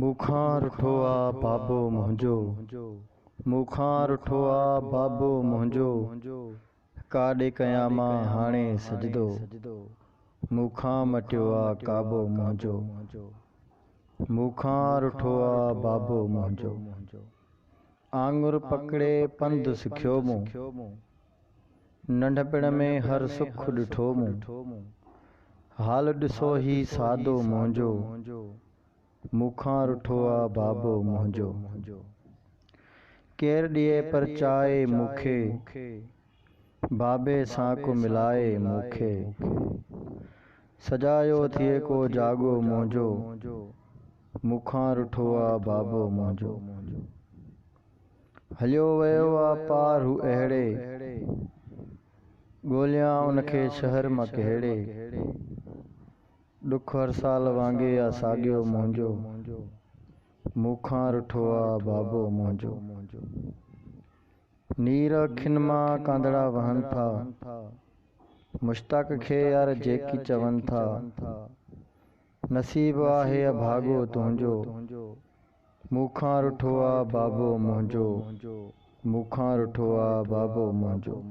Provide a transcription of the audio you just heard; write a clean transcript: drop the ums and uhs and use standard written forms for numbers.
मूंखां रुठो आ बाबो मुंहिंजो, मूंखां रुठो आ बाबो मुंहिंजो, काॾे कयां मां हाणे सजदो, मूंखां मटियो आ काबो मुंहिंजो, मूंखां रुठो आ बाबो मुंहिंजो। आंगुर पकड़े पंधु सिखियो मूं, नंढपिण में हर सुख ॾिठो मूं, हाल ॾिसो ही सादो मुंहिंजो, मूंखां रुठो आ बाबो मुंहिंजो। केरु ॾिए परचाए मूंखे, बाबे सां को मिलाए मूंखे, सजायो थिए को जाॻो मुंहिंजो, मूंखां रुठो आ बाबो मुंहिंजो। हलियो वियो आ पार हू अहिड़े, ॻोल्हियां उनखे शहर मां कहिड़े, ॾुख हर साल वांगे आ साॻियो मुंहिंजो, मूंखां रुठो आ बाबो मुंहिंजो। नीर अखियुनि मां कांदड़ा वहनि था, मुश्ताक खे यार जेकी चवनि था, नसीब आहे अभागो तुंहिंजो, मूंखां रुठो आ बाबो मुंहिंजो, मूंखां रुठो आ बाबो मुंहिंजो।